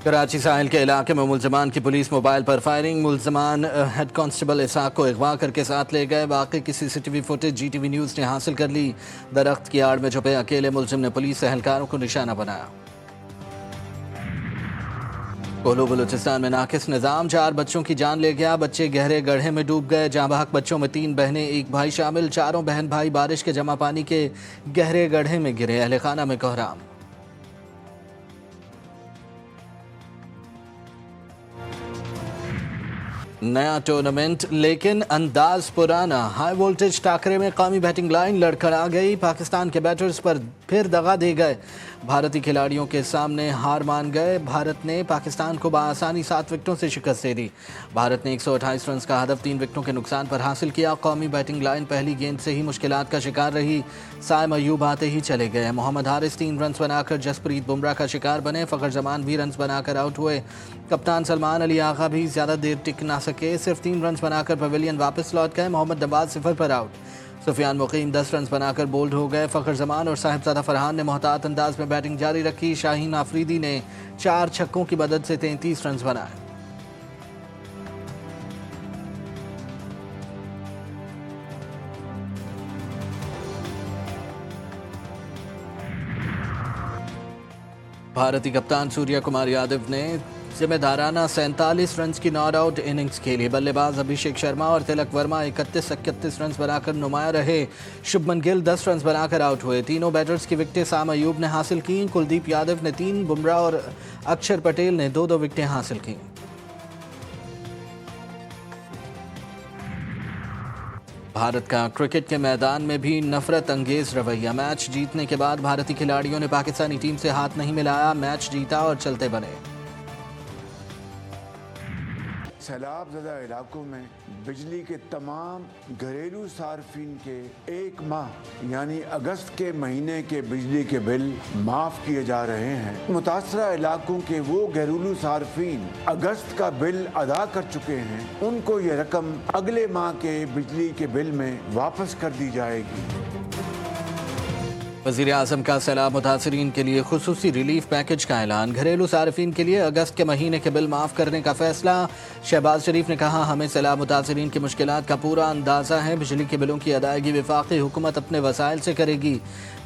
کراچی ساحل کے علاقے میں ملزمان کی پولیس موبائل پر فائرنگ، ملزمان ہیڈ کانسٹیبل اسحاق کو اغوا کر کے ساتھ لے گئے۔ واقعے کی C C T V footage G T V news نے حاصل کر لی۔ درخت کی آڑ میں چھپے اکیلے ملزم نے پولیس اہلکاروں کو نشانہ بنایا۔ کوہلو بلوچستان میں ناقص نظام، 4 بچوں کی جان لے گیا، بچے گہرے گڑھے میں ڈوب گئے۔ جاں بحق بچوں میں 3 بہنیں 1 بھائی شامل، چاروں بہن بھائی بارش کے جمع پانی کے گہرے گڑھے میں گرے، اہل خانہ میں کوہرام۔ نیا ٹورنامنٹ لیکن انداز پرانا، ہائی وولٹیج ٹاکرے میں قومی بیٹنگ لائن لڑکھڑا گئی، پاکستان کے بیٹرز پر پھر دغا دے گئے، بھارتی کھلاڑیوں کے سامنے ہار مان گئے۔ بھارت نے پاکستان کو بآسانی 7 وکٹوں سے شکست دے دی۔ بھارت نے 128 رنز کا ہدف 3 وکٹوں کے نقصان پر حاصل کیا۔ قومی بیٹنگ لائن پہلی گیند سے ہی مشکلات کا شکار رہی، سائم ایوب آتے ہی چلے گئے، محمد حارث 3 رنز بنا کر جسپریت بمراہ کا شکار بنے، فخر زمان بھی رنز بنا کر آؤٹ ہوئے، کپتان سلمان علی آغا بھی زیادہ دیر ٹک نہ سکے، صرف 3 رنز بنا کر پویلین واپس لوٹ گئے، محمد نواز 0 پر آؤٹ، سفیان مقیم 10 رنز بنا کر بولڈ ہو گئے، فخر زمان اور صاحبزادہ فرحان نے محتاط انداز میں بیٹنگ جاری رکھی، شاہین آفریدی نے 4 چھکوں کی مدد سے 33 رنز بنائے۔ بھارتی کپتان سوریا کمار یادو نے ذمہ دارانہ 47 رنز کی ناٹ آؤٹ اننگز کھیلی، بلے باز ابھیشیک شرما اور تلک ورما 31 رنز بنا کر نمایاں رہے، شبمن گل 10 رنز بنا کر آؤٹ ہوئے، تینوں بیٹرز کی وکٹیں سام ایوب نے حاصل کیں، کلدیپ یادو نے 3، بمراہ اور اکشر پٹیل نے 2 وکٹیں حاصل کیں۔ بھارت کا کرکٹ کے میدان میں بھی نفرت انگیز رویہ، میچ جیتنے کے بعد بھارتی کھلاڑیوں نے پاکستانی ٹیم سے ہاتھ نہیں ملایا، میچ جیتا اور چلتے بنے۔ سیلاب زدہ علاقوں میں بجلی کے تمام گھریلو صارفین کے 1 ماہ یعنی اگست کے مہینے کے بجلی کے بل معاف کیے جا رہے ہیں۔ متاثرہ علاقوں کے وہ گھریلو صارفین اگست کا بل ادا کر چکے ہیں، ان کو یہ رقم اگلے ماہ کے بجلی کے بل میں واپس کر دی جائے گی۔ وزیر اعظم کا سیلاب متاثرین کے لیے خصوصی ریلیف پیکج کا اعلان، گھریلو صارفین کے لیے اگست کے مہینے کے بل معاف کرنے کا فیصلہ۔ شہباز شریف نے کہا، ہمیں سیلاب متاثرین کی مشکلات کا پورا اندازہ ہے، بجلی کے بلوں کی ادائیگی وفاقی حکومت اپنے وسائل سے کرے گی،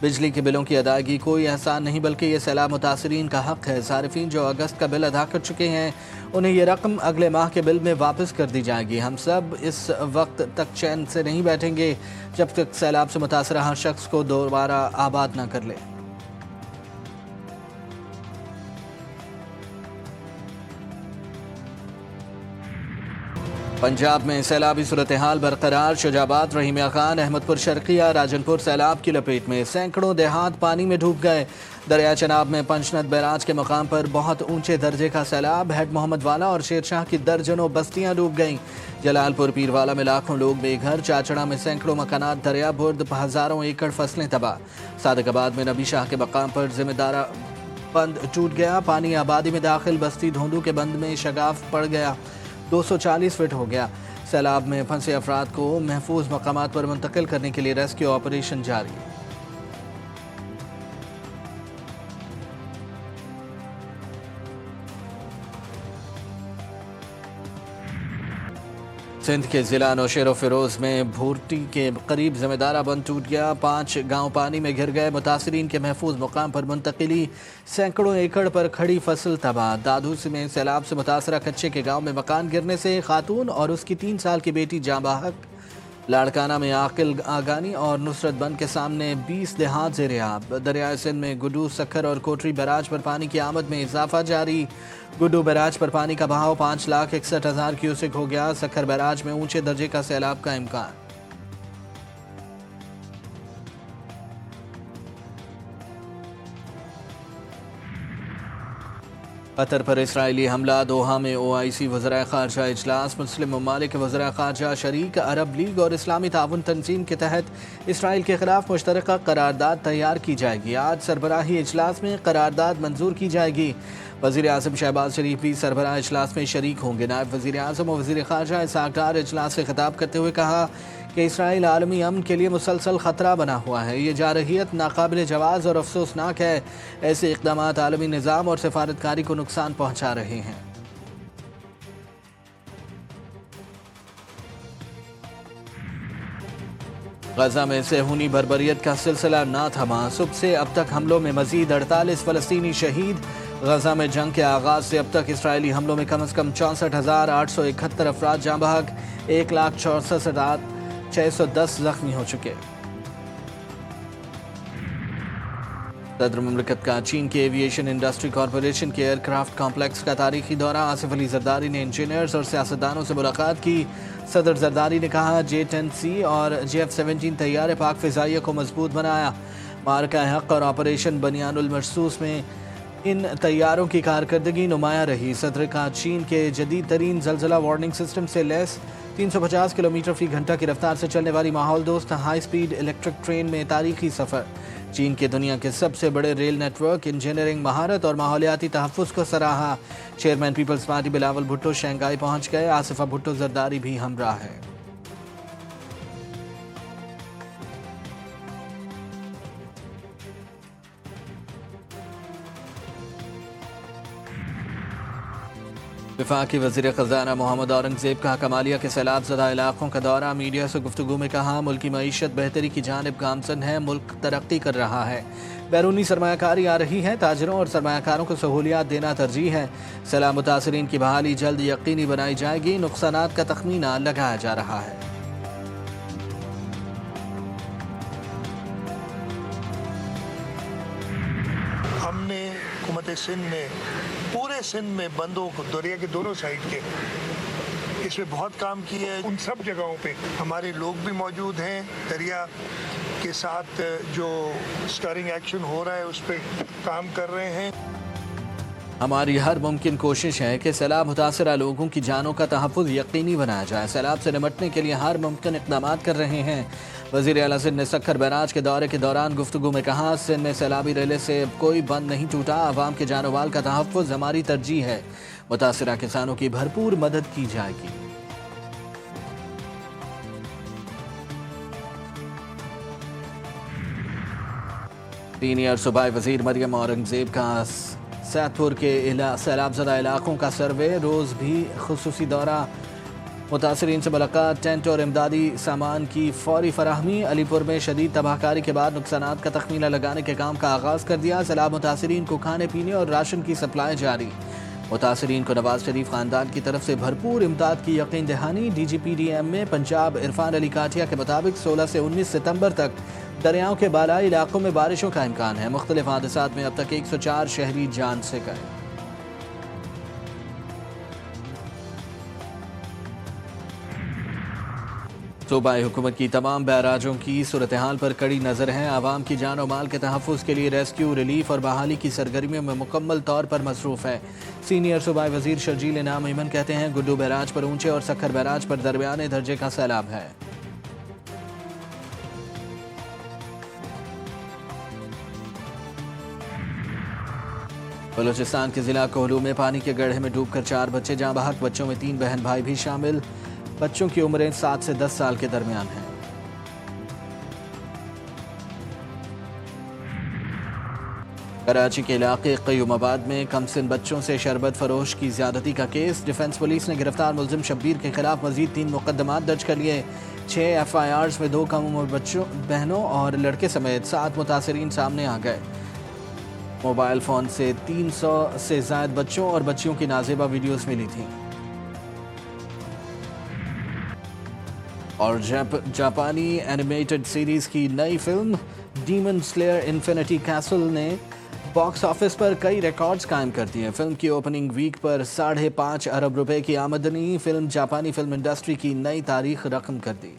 بجلی کے بلوں کی ادائیگی کوئی احسان نہیں بلکہ یہ سیلاب متاثرین کا حق ہے، صارفین جو اگست کا بل ادا کر چکے ہیں انہیں یہ رقم اگلے ماہ کے بل میں واپس کر دی جائے گی۔ ہم سب اس وقت تک چین سے نہیں بیٹھیں گے جب تک سیلاب سے متاثرہ ہر شخص کو دوبارہ آباد نہ کر لے۔ پنجاب میں سیلابی صورتحال برقرار، شجاع آباد، رحیمیہ خان، احمد پور شرقیہ، راجن پور سیلاب کی لپیٹ میں، سینکڑوں دیہات پانی میں ڈوب گئے، دریا چناب میں پنچنت بیراج کے مقام پر بہت اونچے درجے کا سیلاب، ہیڈ محمد والا اور شیر شاہ کی درجنوں بستیاں ڈوب گئیں، جلال پور پیروالا میں لاکھوں لوگ بے گھر، چاچڑا میں سینکڑوں مکانات دریا برد، ہزاروں ایکڑ فصلیں تباہ، صادق آباد میں نبی شاہ کے مقام پر ذمہ دارہ بند ٹوٹ گیا، پانی آبادی میں داخل، بستی دھوندو کے بند میں شگاف پڑ گیا، 240 فٹ ہو گیا، سیلاب میں پھنسے افراد کو محفوظ مقامات پر منتقل کرنے کے لیے ریسکیو آپریشن جاری۔ سندھ کے ضلع نوشیر و فیروز میں بھورٹی کے قریب ذمہ دارہ بند ٹوٹ گیا، 5 گاؤں پانی میں گھر گئے، متاثرین کے محفوظ مقام پر منتقلی، سینکڑوں ایکڑ پر کھڑی فصل تباہ، دادھوس میں سیلاب سے متاثرہ کچے کے گاؤں میں مکان گرنے سے خاتون اور اس کی 3 سال کی بیٹی جاں بحق، لاڑکانہ میں عاقل آگانی اور نصرت بند کے سامنے 20 دیہات زیر آب، دریائے سندھ میں گڈو، سکھر اور کوٹری بیراج پر پانی کی آمد میں اضافہ جاری، گڈو بیراج پر پانی کا بہاؤ 5,61,000 کیوسک ہو گیا، سکھر بیراج میں اونچے درجے کا سیلاب کا امکان۔ قطر پر اسرائیلی حملہ، دوحہ میں OIC وزرائے خارجہ اجلاس، مسلم ممالک کے وزرائے خارجہ شریک، عرب لیگ اور اسلامی تعاون تنظیم کے تحت اسرائیل کے خلاف مشترکہ قرارداد تیار کی جائے گی، آج سربراہی اجلاس میں قرارداد منظور کی جائے گی، وزیر اعظم شہباز شریف بھی سربراہ اجلاس میں شریک ہوں گے، نائب وزیر اعظم اور وزیر خارجہ اسحاق ڈار اجلاس سے خطاب کرتے ہوئے کہا کہ اسرائیل عالمی امن کے لیے مسلسل خطرہ بنا ہوا ہے۔ یہ جارحیت ناقابل جواز اور افسوسناک ہے۔ ایسے اقدامات عالمی نظام اور سفارتکاری کو نقصان پہنچا رہے ہیں۔ غزہ میں صہیونی بربریت کا سلسلہ نہ تھما۔ صبح سے اب تک حملوں میں مزید 48 فلسطینی شہید۔ غزہ میں جنگ کے آغاز سے اب تک اسرائیلی حملوں میں کم از کم 64,871 افراد جاں بحق، 1,64,610 زخمی ہو چکے۔ صدر مملکت کا چین کی ایویشن انڈسٹری کارپوریشن کے ایئر کرافٹ کمپلیکس کا تاریخی دورہ۔ آصف علی زرداری نے انجینئرز اور سیاستدانوں سے ملاقات کی۔ صدر زرداری نے کہا J-10C اور JF-17 طیارے پاک فضائیہ کو مضبوط بنایا۔ معرکہ حق اور آپریشن بنیان المرصوص میں ان طیاروں کی کارکردگی نمایاں رہی۔ صدر کا چین کے جدید ترین زلزلہ وارننگ سسٹم سے لیس 350 کلومیٹر فی گھنٹہ کی رفتار سے چلنے والی ماحول دوست ہائی سپیڈ الیکٹرک ٹرین میں تاریخی سفر۔ چین کے دنیا کے سب سے بڑے ریل نیٹ ورک، انجینئرنگ مہارت اور ماحولیاتی تحفظ کو سراہا۔ Chairman Peoples Party Bilawal Bhutto Shanghai پہنچ گئے۔ آصفہ بھٹو زرداری بھی ہمراہ ہے۔ وفاقی وزیر خزانہ محمد اورنگزیب کا کمالیہ کے سیلاب زدہ علاقوں کا دورہ۔ میڈیا سے گفتگو میں کہا ملکی معیشت بہتری کی جانب گامزن ہے، ملک ترقی کر رہا ہے، بیرونی سرمایہ کاری آ رہی ہے، تاجروں اور سرمایہ کاروں کو سہولیات دینا ترجیح ہے۔ سیلاب متاثرین کی بحالی جلد یقینی بنائی جائے گی، نقصانات کا تخمینہ لگایا جا رہا ہے۔ ہم نے حکومت سندھ نے پورے سندھ میں بندوں کو دریا کے دونوں سائڈ کے اس میں بہت کام کیا ہے۔ ان سب جگہوں پہ ہمارے لوگ بھی موجود ہیں۔ دریا کے ساتھ جو سٹرنگ ایکشن ہو رہا ہے اس پہ کام کر رہے ہیں۔ ہماری ہر ممکن کوشش ہے کہ سیلاب متاثرہ لوگوں کی جانوں کا تحفظ یقینی بنایا جائے۔ سیلاب سے نمٹنے کے لیے ہر ممکن اقدامات کر رہے ہیں۔ وزیر اعلیٰ سندھ نے سکھر بیراج کے دورے کے دوران گفتگو میں کہا سندھ میں سیلابی ریلے سے کوئی بند نہیں ٹوٹا، عوام کے جان و مال کا تحفظ ہماری ترجیح ہے، متاثرہ کسانوں کی بھرپور مدد کی جائے گی۔ سینئر صوبائی وزیر مریم اورنگزیب کا سیت پور کے سیلاب زدہ علاقوں کا سروے، روز بھی خصوصی دورہ، متاثرین سے ملاقات، ٹینٹ اور امدادی سامان کی فوری فراہمی۔ علی پور میں شدید تباہ کاری کے بعد نقصانات کا تخمینہ لگانے کے کام کا آغاز کر دیا۔ سیلاب متاثرین کو کھانے پینے اور راشن کی سپلائی جاری۔ متاثرین کو نواز شریف خاندان کی طرف سے بھرپور امداد کی یقین دہانی۔ D G P D M میں پنجاب عرفان علی کاٹیا کے مطابق 16 سے 19 ستمبر تک دریاؤں کے بالائی علاقوں میں بارشوں کا امکان ہے۔ مختلف حادثات میں اب تک 104 شہری جان سے گئے۔ صوبائی حکومت کی تمام بیراجوں کی صورتحال پر کڑی نظر ہے۔ عوام کی جان و مال کے تحفظ کے لیے ریسکیو، ریلیف اور بحالی کی سرگرمیوں میں مکمل طور پر مصروف ہے۔ سینئر صوبائی وزیر شرجیل انعام ایمن کہتے ہیں گڈو بیراج پر اونچے اور سکھر بیراج پر درمیانے درجے کا سیلاب ہے۔ بلوچستان کے ضلع کوہلو میں پانی کے گڑھے میں ڈوب کر 4 بچے جاں بحق، بچوں میں 3 بہن بھائی بھی شامل۔ بچوں کی عمریں 7 سے 10 سال کے درمیان ہیں۔ کراچی کے علاقے قیوم آباد میں کم سن بچوں سے شربت فروش کی زیادتی کا کیس، ڈیفنس پولیس نے گرفتار ملزم شبیر کے خلاف مزید 3 مقدمات درج کر لیے۔ 6 FIRs میں 2 کم عمر بہنوں اور لڑکے سمیت 7 متاثرین سامنے آ گئے۔ موبائل فون سے 300 سے زائد بچوں اور بچیوں کی نازیبہ ویڈیوز ملی تھیں۔ اور جاپانی اینیمیٹڈ سیریز کی نئی فلم ڈیمن سلیئر انفینٹی کیسل نے باکس آفس پر کئی ریکارڈز قائم کر دیے۔ فلم کی اوپننگ ویک پر 5.5 ارب روپے کی آمدنی، فلم جاپانی فلم انڈسٹری کی نئی تاریخ رقم کر دی۔